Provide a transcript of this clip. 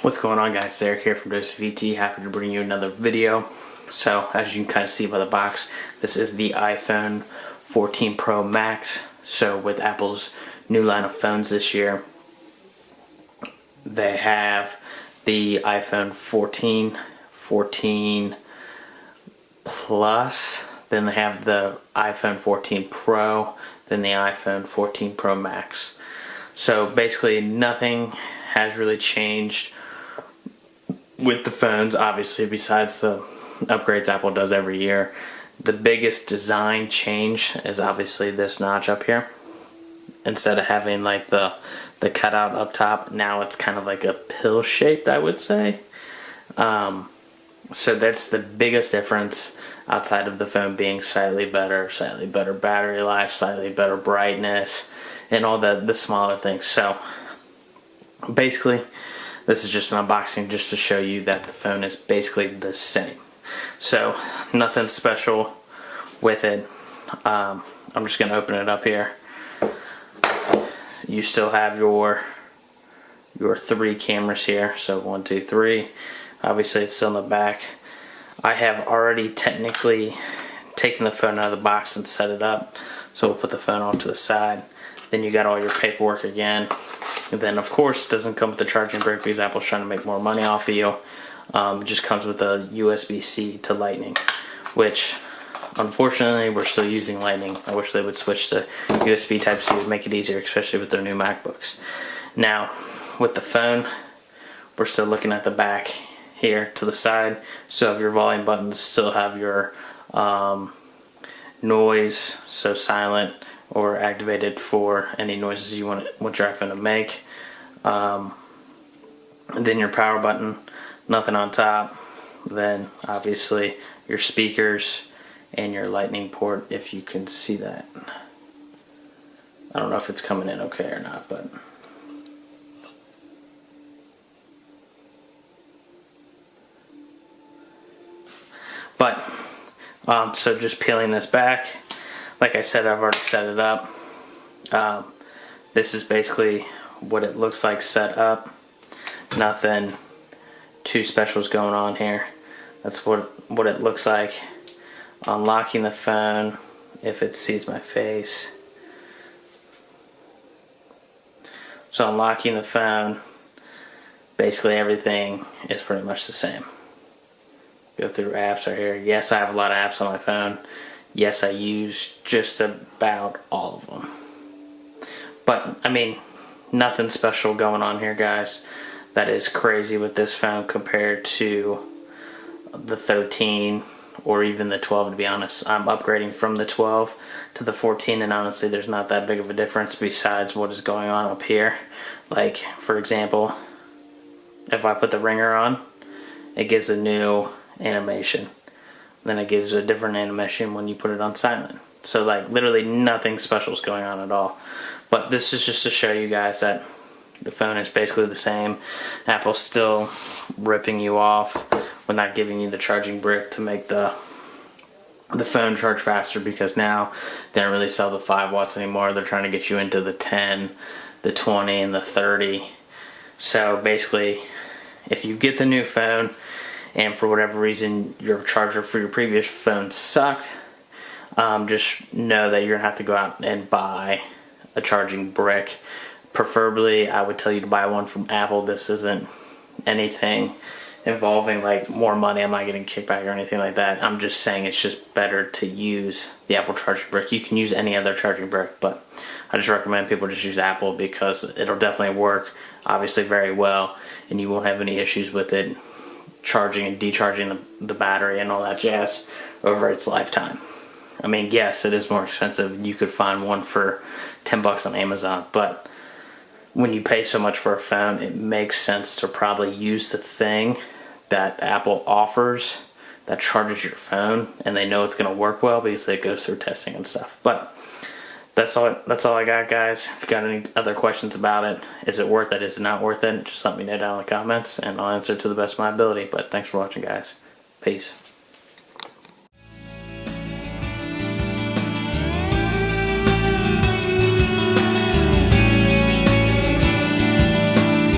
What's going on, guys? Eric here from Dose VT. Happy to bring you another video. So as you can kind of see by the box, this is the iPhone 14 Pro Max. So with Apple's new line of phones this year, they have the iPhone 14, 14 Plus, then they have the iPhone 14 Pro, then the iPhone 14 Pro Max. So basically nothing has really changed with the phones, obviously, besides the upgrades Apple does every year. The biggest design change is obviously this notch up here. Instead of having like the cutout up top, now it's kind of like a pill shaped, I would say. So that's the biggest difference, outside of the phone being slightly better battery life, slightly better brightness, and all the smaller things. So basically, this is just an unboxing just to show you that the phone is basically the same. So nothing special with it. I'm just going to open it up here. You still have your 3 cameras here. So 1, 2, 3. Obviously it's still in the back. I have already technically taken the phone out of the box and set it up. So we'll put the phone off to the side. Then you got all your paperwork again. And then of course it doesn't come with the charging brick because Apple's trying to make more money off of you. It just comes with a USB-C to Lightning, which unfortunately we're still using Lightning. I wish they would switch to USB Type-C to make it easier, especially with their new MacBooks. Now with the phone, we're still looking at the back here to the side. Still have your volume buttons, still have your noise, so silent or activated for any noises you want your iPhone to make. And then your power button, nothing on top. Then obviously your speakers and your Lightning port, if you can see that. I don't know if it's coming in okay or not, but so just peeling this back, like I said, I've already set it up. This is basically what it looks like set up. Nothing too special is going on here. That's what it looks like. Unlocking the phone, if it sees my face. So unlocking the phone, basically everything is pretty much the same. Go through apps right here. Yes, I have a lot of apps on my phone. Yes, I use just about all of them. But, I mean, nothing special going on here, guys. That is crazy with this phone compared to the 13 or even the 12, to be honest. I'm upgrading from the 12 to the 14, and honestly, there's not that big of a difference besides what is going on up here. Like, for example, if I put the ringer on, it gives a new animation. Then it gives a different animation when you put it on silent. So like literally nothing special is going on at all. But this is just to show you guys that the phone is basically the same. Apple's still ripping you off when not giving you the charging brick to make the phone charge faster, because now they don't really sell the 5 watts anymore. They're trying to get you into the 10, the 20, and the 30. So basically, if you get the new phone and for whatever reason your charger for your previous phone sucked, just know that you're going to have to go out and buy a charging brick. Preferably, I would tell you to buy one from Apple. This isn't anything involving like more money. I'm not getting kickback or anything like that. I'm just saying it's just better to use the Apple charging brick. You can use any other charging brick, but I just recommend people just use Apple because it'll definitely work, obviously, very well, and you won't have any issues with it charging and decharging the battery and all that jazz over its lifetime. I mean, yes, it is more expensive. You could find one for $10 on Amazon, but when you pay so much for a phone, it makes sense to probably use the thing that Apple offers that charges your phone, and they know it's going to work well because it goes through testing and stuff. But that's all I got, guys. If you got any other questions about it, is it worth it, is it not worth it, just let me know down in the comments and I'll answer to the best of my ability. But thanks for watching, guys. Peace.